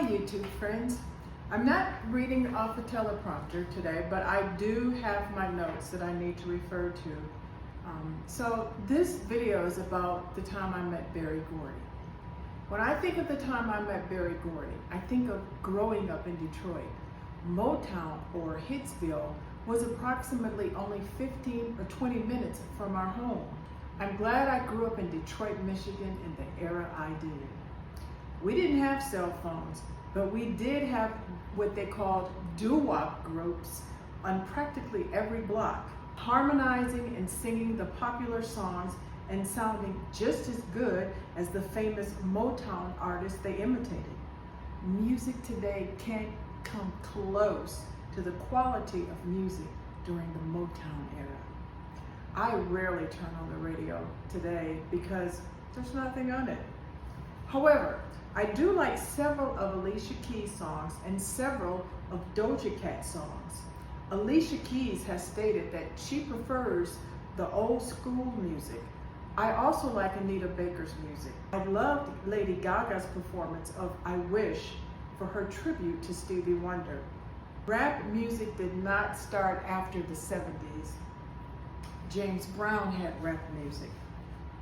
YouTube friends. I'm not reading off a teleprompter today, but I do have my notes that I need to refer to. So this video is about the time I met Berry Gordy. When I think of the time I met Berry Gordy, I think of growing up in Detroit. Motown, or Hitsville, was approximately only 15 or 20 minutes from our home. I'm glad I grew up in Detroit, Michigan in the era I did. We didn't have cell phones, but we did have what they called doo-wop groups on practically every block, harmonizing and singing the popular songs and sounding just as good as the famous Motown artists they imitated. Music today can't come close to the quality of music during the Motown era. I rarely turn on the radio today because there's nothing on it. However, I do like several of Alicia Keys' songs and several of Doja Cat's songs. Alicia Keys has stated that she prefers the old school music. I also like Anita Baker's music. I loved Lady Gaga's performance of I Wish for her tribute to Stevie Wonder. Rap music did not start after the 70s. James Brown had rap music.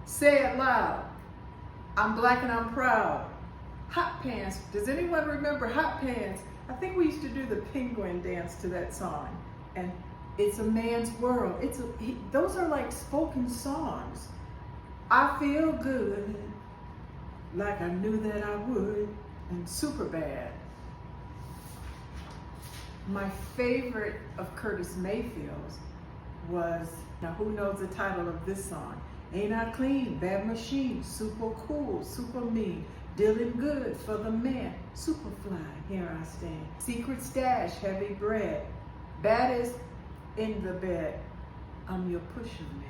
Say it loud. I'm black and I'm proud. Hot Pants. Does anyone remember Hot Pants? I think we used to do the penguin dance to that song. And It's a Man's World. Those are like spoken songs. I Feel Good, like I knew that I would, and Superbad. My favorite of Curtis Mayfield's was, now who knows the title of this song? Ain't I clean, bad machine, super cool, super mean, dealing good for the man, superfly, here I stand. Secret stash, heavy bread, baddest in the bed, I'm your pusher man.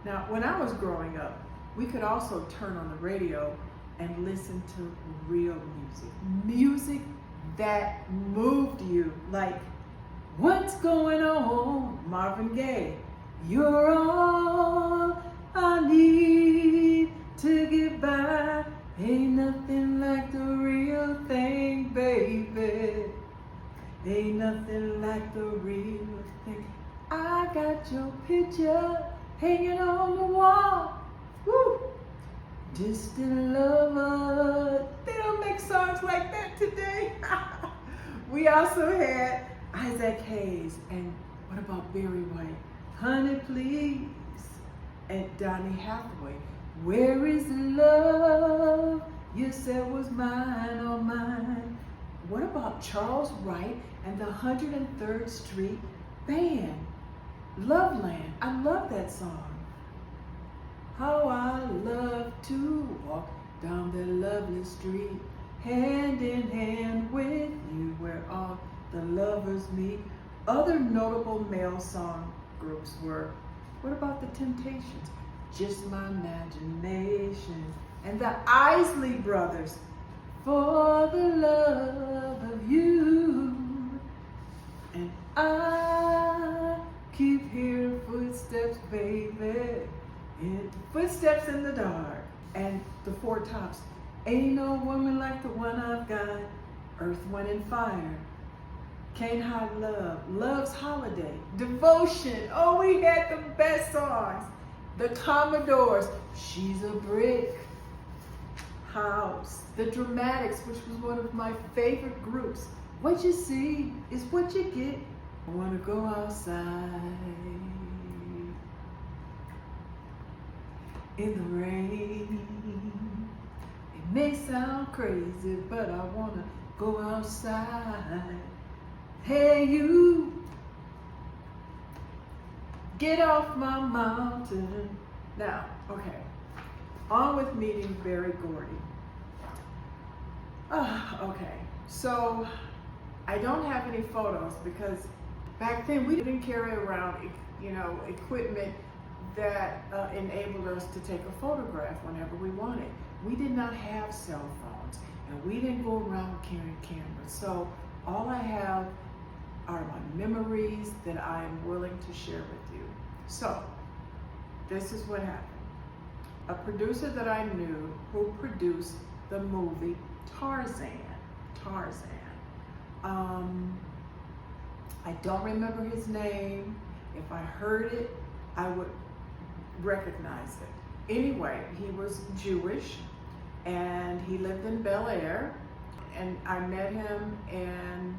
Now, when I was growing up, we could also turn on the radio and listen to real music. Music that moved you, like What's Going On, Marvin Gaye. You're all I need to get by. Ain't nothing like the real thing, baby. Ain't nothing like the real thing. I got your picture hanging on the wall. Woo! Distant lover. They don't make songs like that today. We also had Isaac Hayes, and what about Barry White? Honey, please. And Donny Hathaway. Where is the love you said was mine, oh mine? What about Charles Wright and the 103rd Street Band? Loveland. I love that song. How I love to walk down the lovely street, hand in hand with you, where all the lovers meet. Other notable male song groups were, what about the Temptations? Just My Imagination. And the Isley Brothers, For the Love of You. And I keep hearing footsteps, baby, footsteps in the dark. And the Four Tops, Ain't No Woman Like the One I've Got. Earth, Wind and Fire. Can't Hide Love. Love's Holiday. Devotion. Oh, we had the best songs. The Commodores. She's a Brick House. The Dramatics, which was one of my favorite groups. What you see is what you get. I want to go outside in the rain. It may sound crazy, but I want to go outside. Hey, you, get off my mountain. Now, okay, on with meeting Berry Gordy. Okay, so I don't have any photos because back then we didn't carry around, equipment that enabled us to take a photograph whenever we wanted. We did not have cell phones, and we didn't go around carrying cameras. So all I have are my memories that I am willing to share with you. So this is what happened. A producer that I knew who produced the movie Tarzan. Tarzan. I don't remember his name. If I heard it, I would recognize it. Anyway, he was Jewish and he lived in Bel Air, and I met him and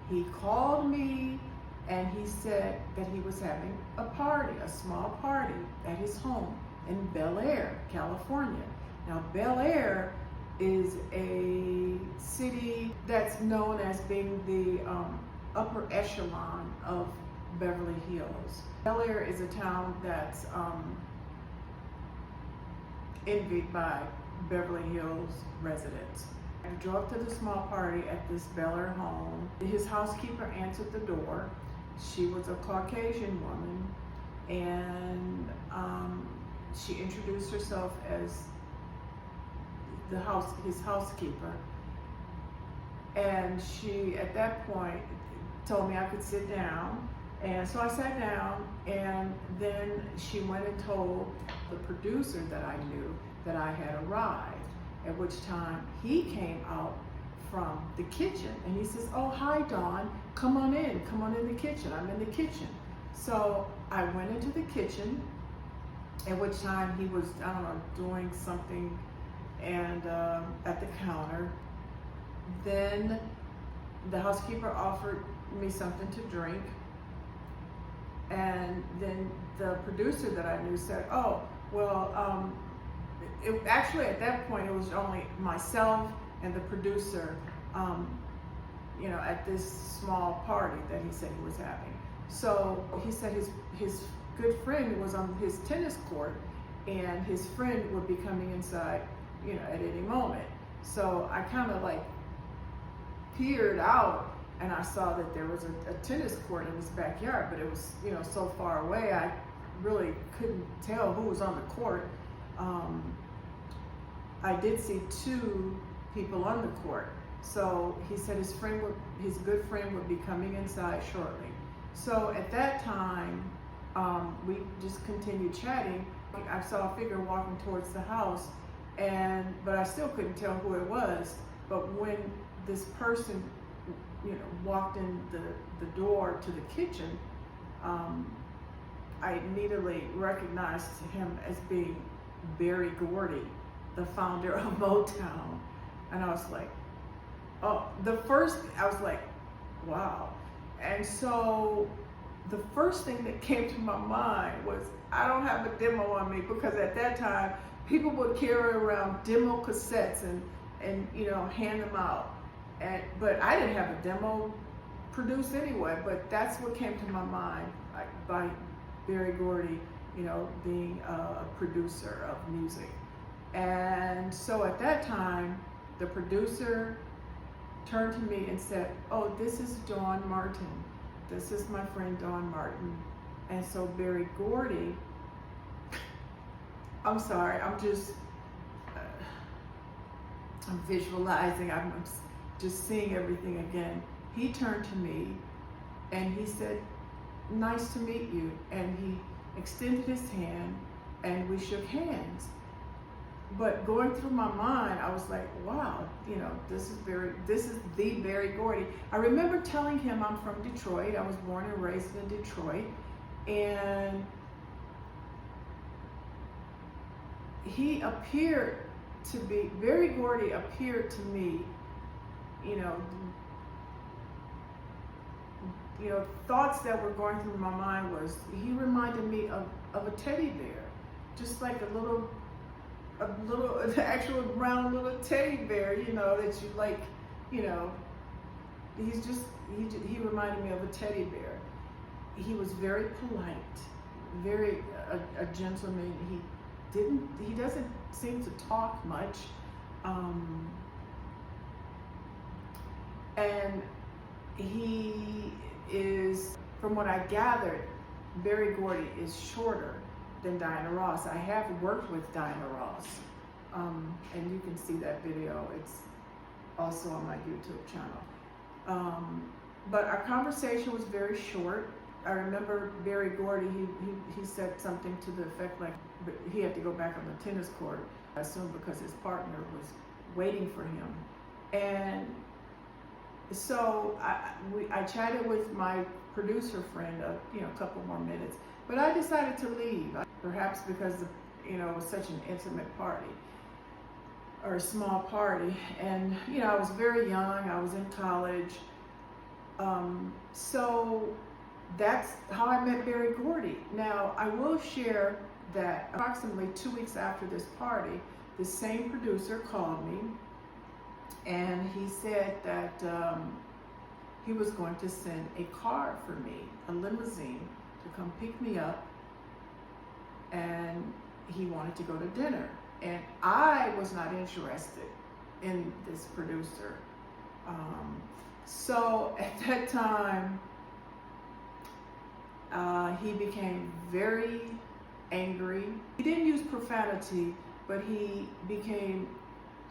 he called me and he said that he was having a party, a small party at his home in Bel Air, California. Now, Bel Air is a city that's known as being the upper echelon of Beverly Hills. Bel Air is a town that's envied by Beverly Hills residents. I drove to the small party at this Bel Air home. His housekeeper answered the door. She was a Caucasian woman, and she introduced herself as his housekeeper. And she, at that point, told me I could sit down. And so I sat down, and then she went and told the producer that I knew that I had arrived, at which time he came out from the kitchen and he says, "Oh, hi, Dawn, come on in the kitchen. I'm in the kitchen." So I went into the kitchen, at which time he was, I don't know, doing something and at the counter. Then the housekeeper offered me something to drink, and then the producer that I knew said, "Oh, well, actually at that point it was only myself and the producer, at this small party that he said he was having." So he said his good friend was on his tennis court, and his friend would be coming inside, at any moment. So I kind of like peered out, and I saw that there was a tennis court in his backyard, but it was, so far away, I really couldn't tell who was on the court. I did see two people on the court. So he said his good friend would be coming inside shortly. So at that time, we just continued chatting. I saw a figure walking towards the house, but I still couldn't tell who it was. But when this person, walked in the door to the kitchen, I immediately recognized him as being Berry Gordy, the founder of Motown. And I was like, I was like, wow. And so the first thing that came to my mind was, I don't have a demo on me, because at that time people would carry around demo cassettes and hand them out. But I didn't have a demo produced anyway, but that's what came to my mind, by Berry Gordy, being a producer of music. And so at that time, the producer turned to me and said, "Oh, this is Dawn Martin. This is my friend Dawn Martin." And so Berry Gordy, I'm sorry, I'm visualizing, I'm just seeing everything again. He turned to me and he said, "Nice to meet you." And he extended his hand and we shook hands. But going through my mind, I was like, wow, this is the Berry Gordy. I remember telling him I'm from Detroit. I was born and raised in Detroit. And Berry Gordy appeared to me, thoughts that were going through my mind was, he reminded me of a teddy bear, just like the actual round little teddy bear, that you like, he reminded me of a teddy bear. He was very polite, very a gentleman. He doesn't seem to talk much, and he is, from what I gathered, Berry Gordy is shorter than Diana Ross. I have worked with Diana Ross, and you can see that video. It's also on my YouTube channel. But our conversation was very short. I remember Berry Gordy, he said something to the effect like he had to go back on the tennis court, I assume because his partner was waiting for him. And So I chatted with my producer friend a couple more minutes, but I decided to leave. Perhaps because it was such an intimate party or a small party, and I was very young. I was in college, so that's how I met Berry Gordy. Now I will share that approximately 2 weeks after this party, the same producer called me, and he said that he was going to send a car for me, a limousine, to come pick me up, and he wanted to go to dinner. And I was not interested in this producer. So at that time, he became very angry. He didn't use profanity, but he became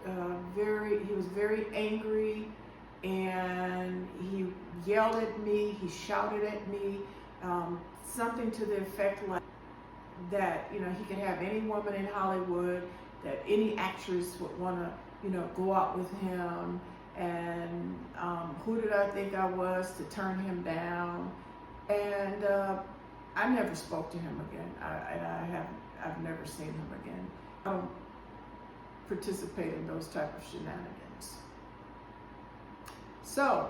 he was very angry, and he yelled at me, he shouted at me, something to the effect like that, he could have any woman in Hollywood, that any actress would want to, go out with him, and who did I think I was to turn him down? And I never spoke to him again. I've never seen him again. I don't participate in those type of shenanigans. So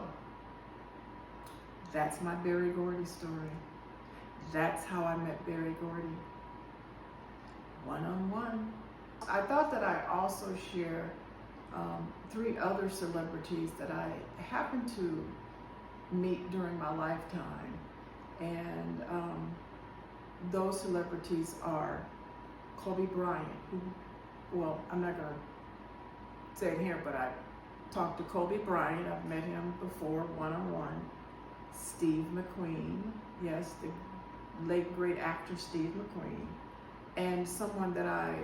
that's my Berry Gordy story. That's how I met Berry Gordy. One-on-one. I thought that I also share 3 other celebrities that I happened to meet during my lifetime. And those celebrities are Kobe Bryant, who, well, I'm not going to say it here, but I talked to Kobe Bryant. I've met him before, one-on-one. Steve McQueen, yes, the late great actor Steve McQueen. And someone that I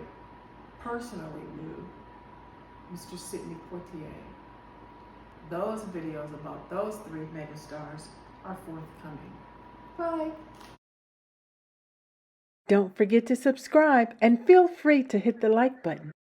personally knew, Mr. Sidney Poitier. Those videos about those 3 megastars are forthcoming. Bye. Don't forget to subscribe and feel free to hit the like button.